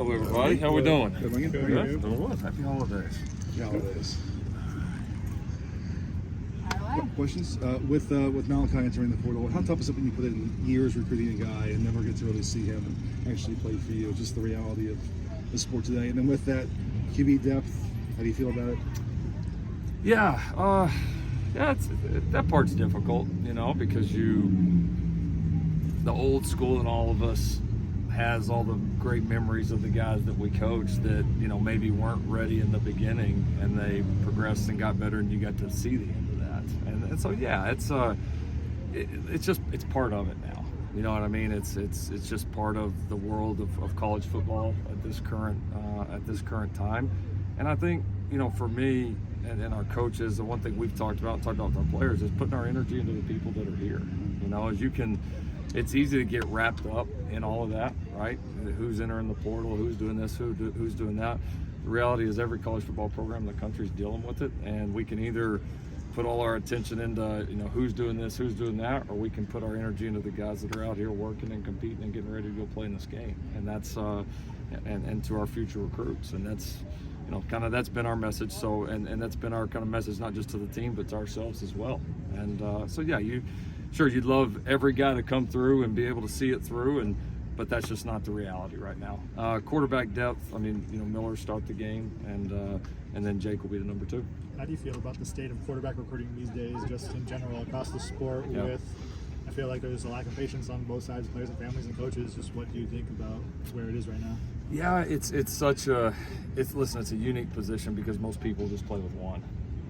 Hello, everybody. How we doing? Good. Doing Good. Happy holidays. Questions? With Malachi entering the portal, how tough is it when you put in years recruiting a guy and never get to really see him and actually play for you? Just the reality of the sport today. And then with that QB depth, how do you feel about it? Yeah, that part's difficult, because the old school in all of us has all the great memories of the guys that we coached that, maybe weren't ready in the beginning, and they progressed and got better, and you got to see the end of that. And so, yeah, it's part of it now. You know what I mean? It's just part of the world of college football at this current time. And I think, for me and our coaches, the one thing we've talked about with our players is putting our energy into the people that are here. It's easy to get wrapped up in all of that, right? Who's entering the portal, who's doing this, who's doing that. The reality is every college football program in the country is dealing with it, and we can either put all our attention into who's doing this, who's doing that, or we can put our energy into the guys that are out here working and competing and getting ready to go play in this game. And that's and to our future recruits, and that's that's been our message. So and that's been our kind of message, not just to the team but to ourselves as well. And so yeah, you'd love every guy to come through and be able to see it through, but that's just not the reality right now. Quarterback depth, Miller start the game, and then Jake will be the number 2. How do you feel about the state of quarterback recruiting these days, just in general across the sport? I feel like there's a lack of patience on both sides, players and families and coaches. Just what do you think about where it is right now? Yeah, it's a unique position because most people just play with one,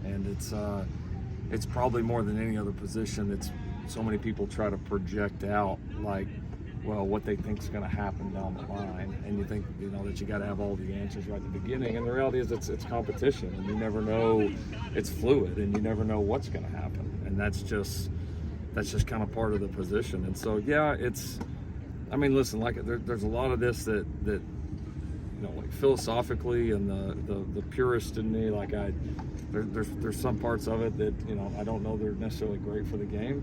and it's probably more than any other position. It's so many people try to project out what they think is going to happen down the line, and you think that you got to have all the answers right at the beginning. And the reality is it's competition, and you never know. It's fluid, and you never know what's going to happen, and that's just kind of part of the position. And so yeah, listen, there's a lot of this that philosophically, and the purist in me, there's some parts of it that I don't know they're necessarily great for the game,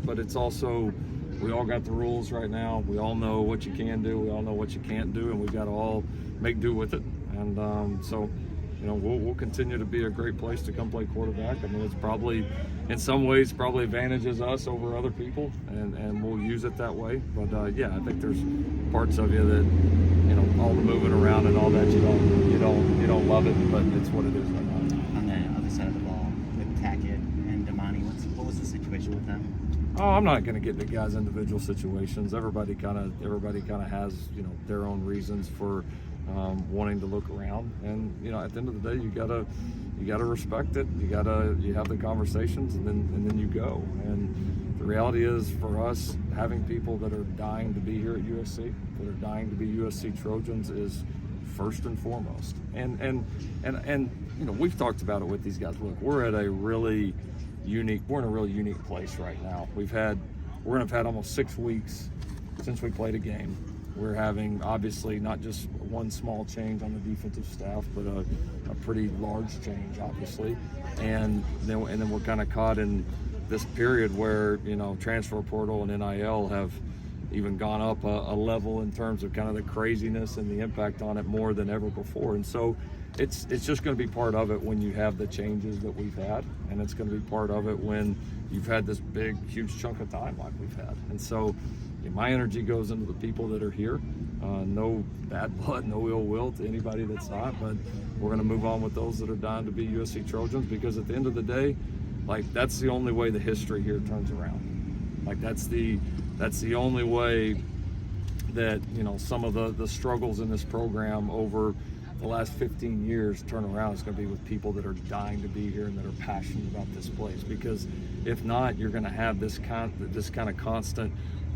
but it's also, we all got the rules right now. We all know what you can do, we all know what you can't do, and we've got to all make do with it. And so we'll continue to be a great place to come play quarterback. It's probably, in some ways, advantages us over other people, and we'll use it that way. But yeah, I think there's parts of you that all the moving around and all that you don't love it, but it's what it is right now. On the other side of the ball with Tackett and Damani, what was the situation with them? Oh, I'm not going to get into guys' individual situations. Everybody kind of has their own reasons for wanting to look around, and at the end of the day, you gotta respect it. You have the conversations, and then you go. And the reality is, for us, having people that are dying to be here at USC, that are dying to be USC Trojans, is first and foremost. And we've talked about it with these guys. Look, we're in a really unique place right now. We're gonna have had almost 6 weeks since we played a game. We're having, obviously, not just one small change on the defensive staff, but a pretty large change, obviously. And then we're kind of caught in this period where, transfer portal and NIL have even gone up a level in terms of kind of the craziness and the impact on it more than ever before. And so it's just going to be part of it when you have the changes that we've had, and it's going to be part of it when you've had this big, huge chunk of time like we've had. And so my energy goes into the people that are here. No bad blood, no ill will to anybody that's not, but we're going to move on with those that are dying to be USC Trojans, because at the end of the day, that's the only way the history here turns around. That's the only way that some of the struggles in this program over the last 15 years turn around. Is going to be with people that are dying to be here and that are passionate about this place, because if not, you're going to have this kind of constant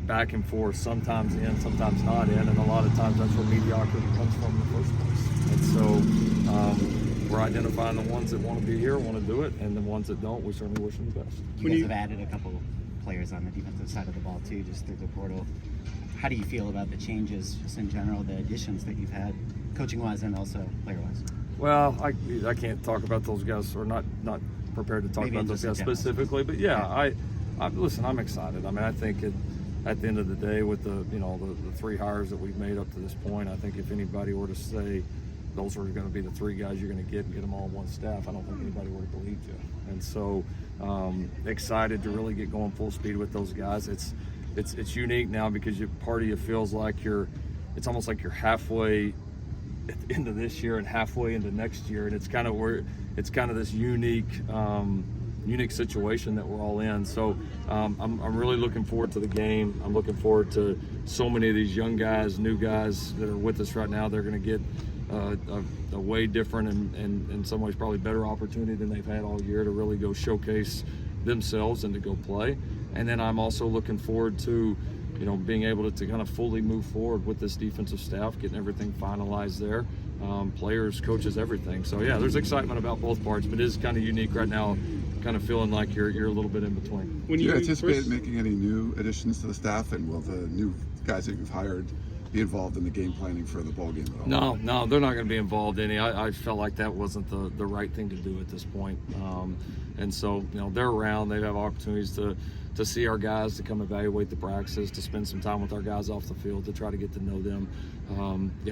back and forth, sometimes in, sometimes not in, and a lot of times that's where mediocrity comes from in the first place. And so we're identifying the ones that want to be here, want to do it, and the ones that don't, we certainly wish them the best. You guys have added a couple players on the defensive side of the ball too, just through the portal. How do you feel about the changes, just in general, the additions that you've had, coaching-wise and also player-wise? Well, I can't talk about those guys, or not prepared to talk about those guys specifically, but yeah, listen, I'm excited. I think at the end of the day, with the the 3 hires that we've made up to this point, I think if anybody were to say those are going to be the 3 guys you're going to get and get them all on one staff, I don't think anybody would have believed you. And so excited to really get going full speed with those guys. It's unique now because part of you feels like it's almost like you're halfway at the end of this year and halfway into next year, and it's kind of this unique situation that we're all in. So I'm really looking forward to the game. I'm looking forward to so many of these young guys, new guys that are with us right now. They're going to get a way different and in some ways probably better opportunity than they've had all year to really go showcase themselves and to go play. And then I'm also looking forward to being able to kind of fully move forward with this defensive staff, getting everything finalized there, players, coaches, everything. So yeah, there's excitement about both parts, but it is kind of unique right now, kind of feeling like you're a little bit in between. Do you anticipate making any new additions to the staff, and will the new guys that you've hired be involved in the game planning for the ball game at all? No, they're not going to be involved in any. I felt like that wasn't the right thing to do at this point. And so, they're around. They have opportunities to see our guys, to come evaluate the practices, to spend some time with our guys off the field, to try to get to know them.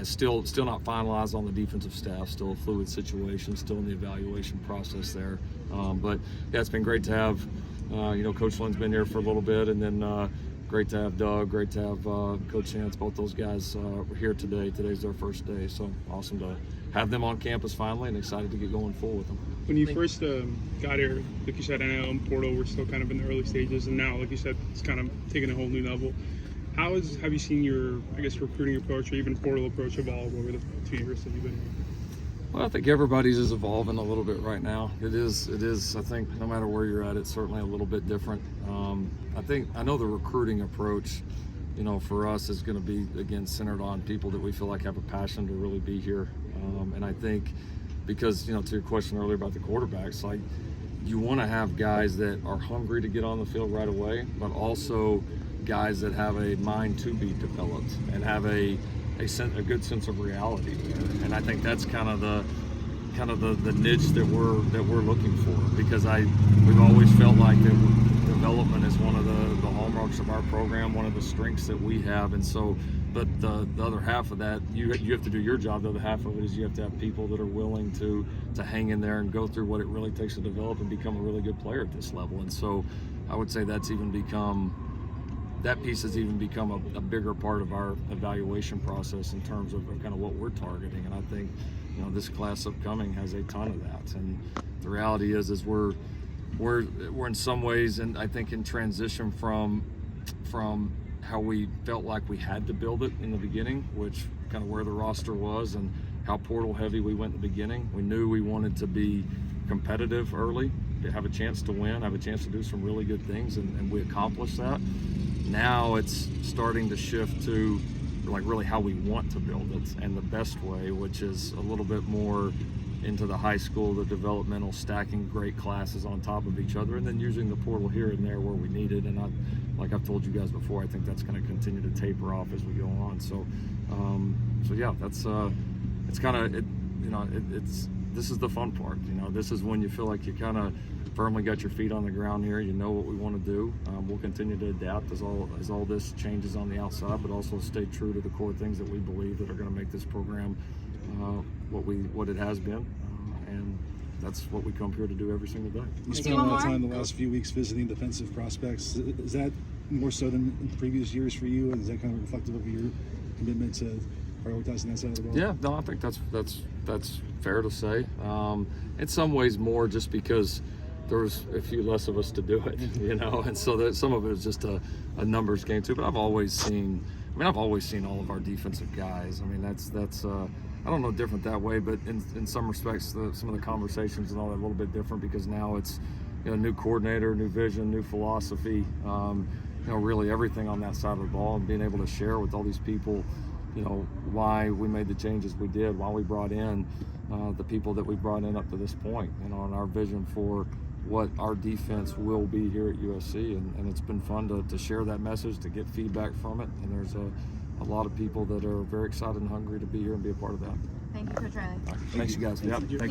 Still not finalized on the defensive staff. Still a fluid situation. Still in the evaluation process there. But yeah, it's been great to have. Coach Lynn's been here for a little bit, and then. Great to have Doug, great to have Coach Chance. Both those guys were here today. Today's their first day, so awesome to have them on campus finally, and excited to get going full with them. When you first got here, like you said, NIL and portal, we're still kind of in the early stages, and now, like you said, it's kind of taking a whole new level. Have you seen your, recruiting approach or even portal approach evolve over the 2 years that you've been here? Well, I think everybody's is evolving a little bit right now. It is. I think no matter where you're at, it's certainly a little bit different. I know the recruiting approach, for us is going to be, again, centered on people that we feel like have a passion to really be here. And I think because, to your question earlier about the quarterbacks, like you want to have guys that are hungry to get on the field right away, but also guys that have a mind to be developed and have a good sense of reality there. And I think that's kind of the niche that we're looking for, because we've always felt like that development is one of the hallmarks of our program, one of the strengths that we have. And so, but the other half of that, you have to do your job. The other half of it is you have to have people that are willing to hang in there and go through what it really takes to develop and become a really good player at this level. And so I would say that piece has even become a bigger part of our evaluation process in terms of kind of what we're targeting. And I think, this class upcoming has a ton of that. And the reality is we're in some ways, and I think in transition from how we felt like we had to build it in the beginning, which kind of where the roster was and how portal heavy we went in the beginning. We knew we wanted to be competitive early, to have a chance to win, have a chance to do some really good things, and we accomplished that. Now it's starting to shift to like really how we want to build it and the best way, which is a little bit more into the high school, the developmental, stacking great classes on top of each other, and then using the portal here and there where we need it. And like I've told you guys before, I think that's going to continue to taper off as we go on. So yeah, that's it's kind of this is the fun part. This is when you feel like you kind of firmly got your feet on the ground here. You know what we want to do. We'll continue to adapt as all this changes on the outside, but also stay true to the core things that we believe that are going to make this program what it has been, and that's what we come here to do every single day. You spent a lot of time the last few weeks visiting defensive prospects. Is that more so than in previous years for you, and is that kind of reflective of your commitment to prioritizing that side of the ball? Yeah, no, I think that's fair to say. In some ways more just because there's a few less of us to do it, and so some of it is just a numbers game too. But I've always seen all of our defensive guys. I mean, that's I don't know different that way, but in some respects, some of the conversations and all that a little bit different, because now it's new coordinator, new vision, new philosophy. Really everything on that side of the ball, and being able to share with all these people, why we made the changes we did, why we brought in the people that we brought in up to this point, and our vision for what our defense will be here at USC, and it's been fun to share that message, to get feedback from it, and there's a lot of people that are very excited and hungry to be here and be a part of that. Thank you, Coach Riley. Thanks, you guys. Yeah, thank you all.